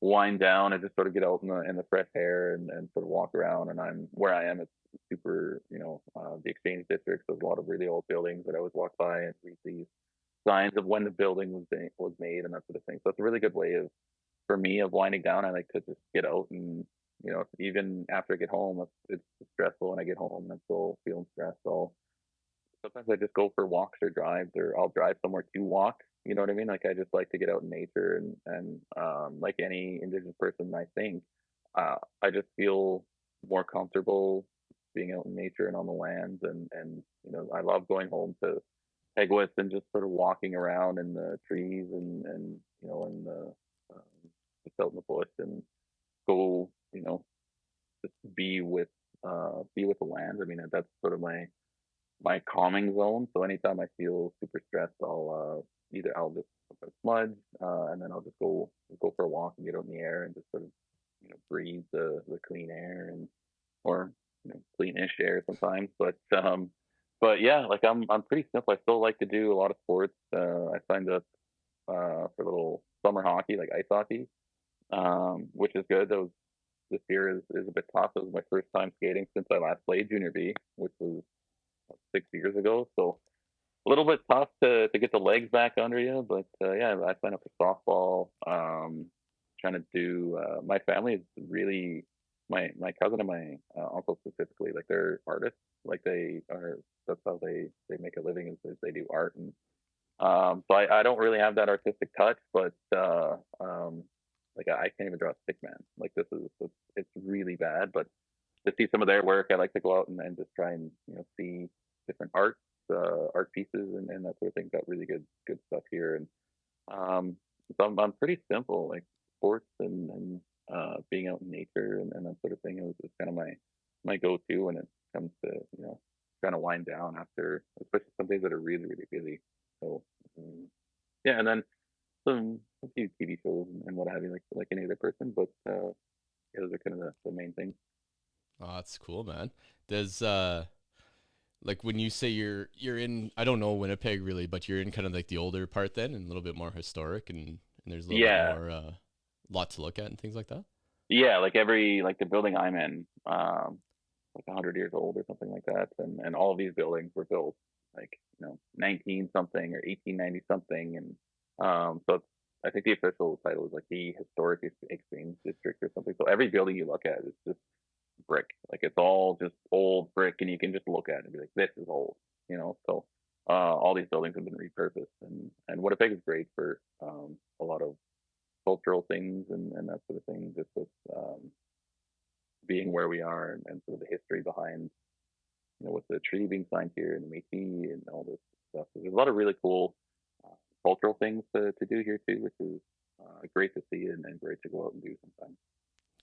wind down and just sort of get out in the fresh air and sort of walk around. And I'm where I am. It's super, the Exchange District. There's a lot of really old buildings that I always walk by and read these signs of when the building was made and that sort of thing. So it's a really good way of for me of winding down. I like to just get out and even after I get home, if it's stressful and I get home and I'm still feeling stressed, sometimes I just go for walks or drives, or I'll drive somewhere to walk. You know what I mean? Like, I just like to get out in nature, and like any Indigenous person, I think I just feel more comfortable being out in nature and on the lands, and I love going home to Pegwith and just sort of walking around in the trees and in the just out in the bush and go just be with be with the land. I mean, that's sort of my calming zone. So anytime I feel super stressed, I'll just smudge, and then I'll just go for a walk and get out in the air and just sort of breathe the clean air, and or cleanish air sometimes. But yeah, like I'm pretty simple. I still like to do a lot of sports. I signed up for little summer hockey, like ice hockey, which is good. That was This year is a bit tough. It was my first time skating since I last played junior B, which was 6 years ago. So a little bit tough to get the legs back under you, but yeah, I signed up for softball. Trying to do. My family is really my cousin and my uncle specifically. Like they're artists. Like they are. That's how they make a living is they do art. And so I don't really have that artistic touch, but like I can't even draw a stick man. Like it's really bad. But to see some of their work, I like to go out and just try and see different art pieces and that sort of thing. Got really good stuff here. And so I'm pretty simple, like sports and being out in nature and that sort of thing is kind of my go-to when it comes to trying to wind down after, especially some days that are really really busy. So yeah, and then a few TV shows and what have you, like any other person. But yeah, those are kind of the main things. Oh, that's cool, man. Does like when you say you're in, I don't know Winnipeg really, but you're in kind of like the older part then, and a little bit more historic, and there's a little bit Yeah, more lot to look at and things like that. yeah, like the building I'm in, like 100 years old or something like that, and all of these buildings were built like 19 something or 1890 something, and so I think the official title is like the historic exchange district or something. So every building you look at is just brick, like it's all just old brick, and you can just look at it and be like, this is old, So all these buildings have been repurposed, and Winnipeg is great for a lot of cultural things and that sort of thing. Just with being where we are and sort of the history behind, with the treaty being signed here and the Métis and all this stuff. So there's a lot of really cool uh, cultural things to do here too, which is great to see and great to go out and do sometimes.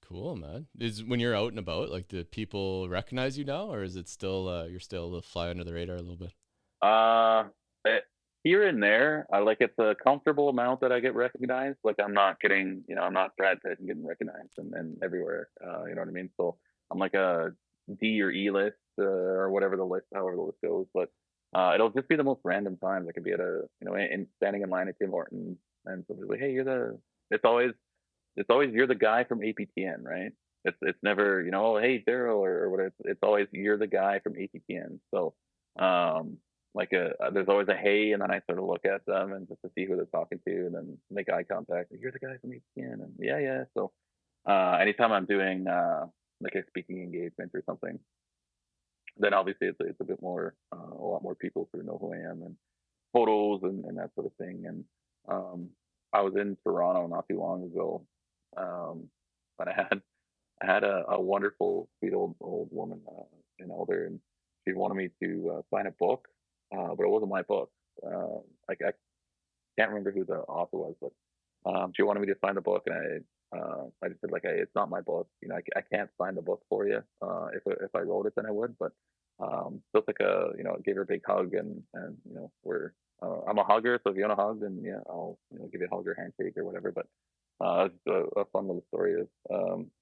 Cool, man. Is when you're out and about, like, do people recognize you now, or is it still you're still a fly under the radar a little bit? Uh, eh, Here and there, I like it's a comfortable amount that I get recognized. Like I'm not getting, I'm not Brad Pitt and getting recognized and everywhere. You know what I mean? So I'm like a D or E list or whatever the list, however the list goes. But it'll just be the most random times. I could be at standing in line at Tim Hortons, and somebody's like, "Hey, It's always you're the guy from APTN, right? It's never oh, hey Darrell or whatever. It's always you're the guy from APTN. So um there's always a hey, and then I sort of look at them and just to see who they're talking to, and then make eye contact. Like, you're the guy from APTN, and yeah. So anytime I'm doing like a speaking engagement or something, then obviously it's a bit more a lot more people sort of know who I am, and photos and that sort of thing. And I was in Toronto not too long ago, but I had a wonderful sweet old woman, an elder, and she wanted me to sign a book, but it wasn't my book. Like I can't remember who the author was, but she wanted me to sign the book, and I just said like, hey, it's not my book. I can't sign the book for you. If I wrote it, then I would. But just like gave her a big hug, and we're I'm a hugger, so if you want to hug, then yeah, I'll give you a hug or handshake or whatever. But it's a fun little story is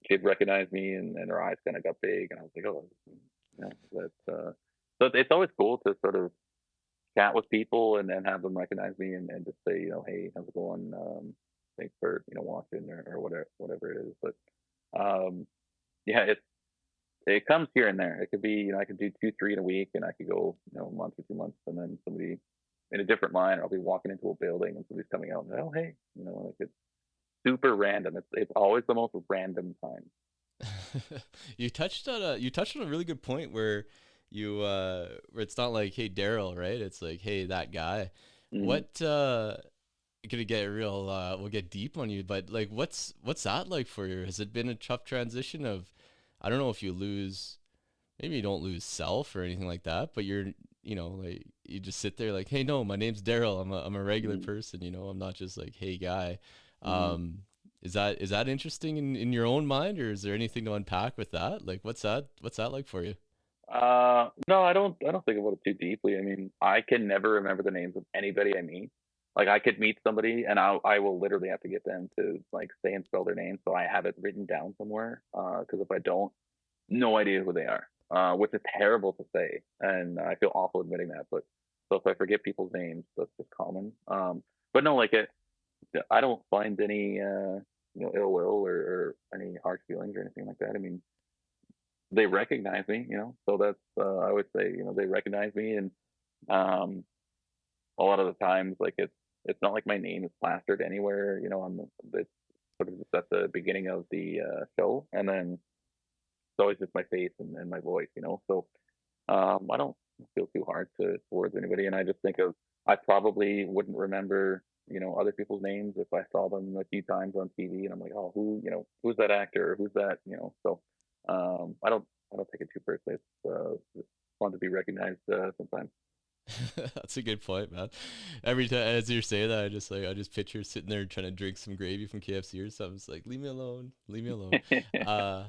she'd recognized me, and her eyes kind of got big, and I was like, oh, that's so it's always cool to sort of chat with people and then have them recognize me and just say, hey, how's it going? Thanks for watching or whatever it is. But yeah, it comes here and there. It could be I could do 2-3 in a week, and I could go a month or 2 months, and then somebody in a different line, I'll be walking into a building and somebody's coming out and oh hey, like it's super random. It's always the most random time. You touched on a really good point where where it's not like, hey Darrell, right? It's like, hey, that guy. Mm-hmm. What gonna get real we'll get deep on you, but like what's that like for you? Has it been a tough transition of, I don't know if you lose, maybe you don't lose self or anything like that, but you're, like you just sit there like, hey, no, my name's Darrell. I'm a regular Mm-hmm. person, I'm not just like, hey guy. Mm-hmm. Um is that interesting in your own mind, or is there anything to unpack with that? Like, what's that like for you? No, I don't think about it too deeply. I mean, I can never remember the names of anybody I meet. Like I could meet somebody and I will literally have to get them to like say and spell their name so I have it written down somewhere. Because if I don't, no idea who they are. Which is terrible to say, and I feel awful admitting that. But so if I forget people's names, that's just common. But no, like I don't find any ill will or any harsh feelings or anything like that. I mean, they recognize me, so that's I would say, they recognize me, and um, a lot of the times, like it's not like my name is plastered anywhere, on it's sort of just at the beginning of the show, and then it's always just my face and my voice, So I don't feel too hard towards anybody, and I just think of I probably wouldn't remember, other people's names if I saw them a few times on TV, and I'm like, oh, who's that actor, or who's that, So I don't take it too personally. It's fun to be recognized sometimes. That's a good point, man. Every time as you're saying that, I just picture sitting there trying to drink some gravy from KFC or something. It's like, leave me alone, leave me alone. Uh,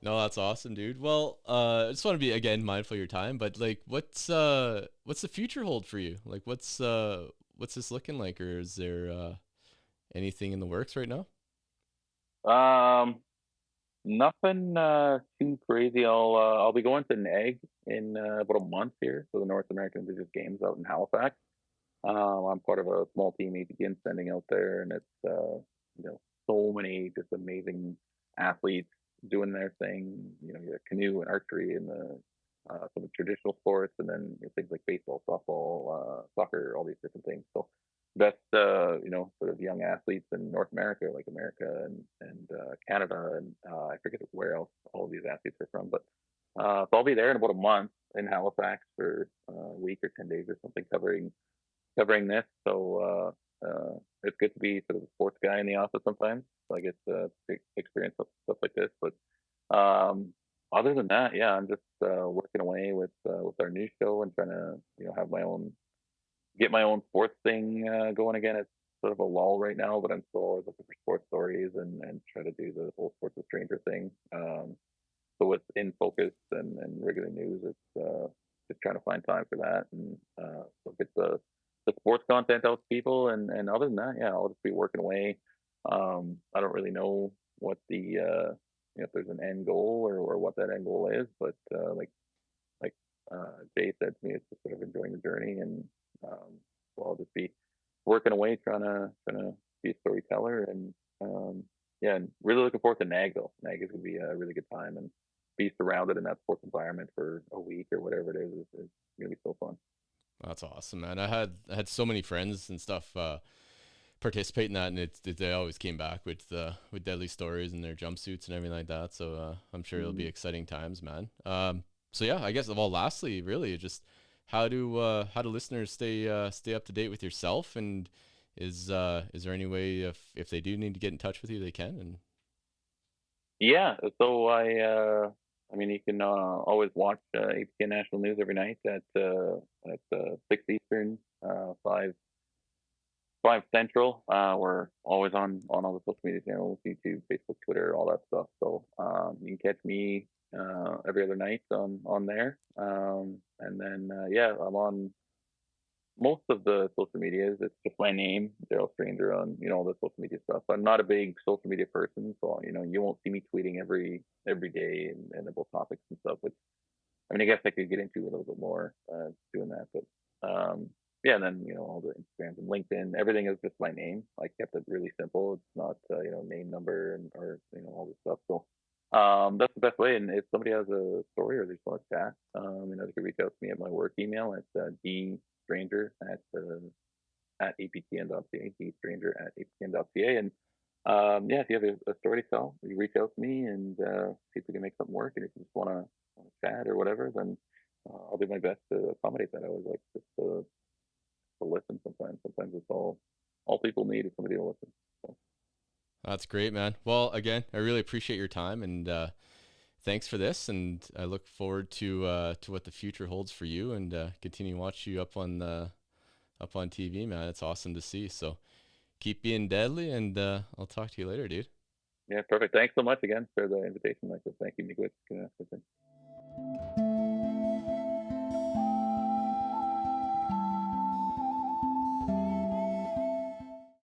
no, that's awesome, dude. Well, I just want to be again mindful of your time, but like, what's the future hold for you? Like, what's this looking like, or is there anything in the works right now? um, Nothing too crazy. I'll be going to NAG in about a month here, so the North American Indigenous Games out in Halifax. I'm part of a small team APTN sending out there, and it's so many just amazing athletes doing their thing. You have canoe and archery and some of the traditional sports, and then things like baseball, softball, soccer, all these different things. So best sort of young athletes in North America, like America and Canada, and I forget where else all of these athletes are from, but so I'll be there in about a month in Halifax for a week or 10 days or something, covering this. So it's good to be sort of a sports guy in the office sometimes. So I get to experience stuff like this. But other than that, yeah, I'm just working away with our news show and trying to have get my own sports thing going again. It's sort of a lull right now, but I'm still always looking for sports stories and try to do the whole Sports with Stranger thing. So it's in focus and regular news. It's just trying to find time for that and so get the sports content out to people. And other than that, yeah, I'll just be working away. I don't really know what the if there's an end goal or what that end goal is, but like Jay said to me, it's just sort of enjoying the journey, and so I'll just be working away trying to be a storyteller, and yeah, and really looking forward to NAG though. NAG is gonna be a really good time, and be surrounded in that sports environment for a week or whatever it is gonna be so fun. That's awesome, man. I had so many friends and stuff participate in that, and they always came back with deadly stories and their jumpsuits and everything like that. So I'm sure it'll be Mm. exciting times, man. So yeah, I guess well, lastly, really, just how do listeners stay up to date with yourself, and is there any way if they do need to get in touch with you, they can? And Yeah, so I mean, you can always watch APTN National News every night at 6 Eastern, 5 Central. We're always on all the social media channels, YouTube, Facebook, Twitter, all that stuff. So you can catch me every other night on there. And then yeah, I'm on most of the social medias. It's just my name, Darrell Stranger, on all the social media stuff. I'm not a big social media person, so you won't see me tweeting every day and about topics and stuff. Which I mean, I guess I could get into a little bit more doing that, but yeah. And then all the Instagrams and LinkedIn, everything is just my name. I kept it really simple. It's not name, number, and or all this stuff. So that's the best way. And if somebody has a story or they just want to chat, they can reach out to me at my work email at dstranger at aptn.ca, dstranger at aptn.ca. And yeah, if you have a story to tell, you reach out to me and see if we can make something work. And if you just want to chat or whatever, then I'll do my best to accommodate that. I always like just to listen sometimes. Sometimes it's all people need is somebody to listen. So, that's great, man. Well, again, I really appreciate your time, and thanks for this. And I look forward to what the future holds for you, and continue to watch you up on TV, man. It's awesome to see. So keep being deadly, and I'll talk to you later, dude. Yeah, perfect. Thanks so much again for the invitation, Michael. Thank you, Miigwech.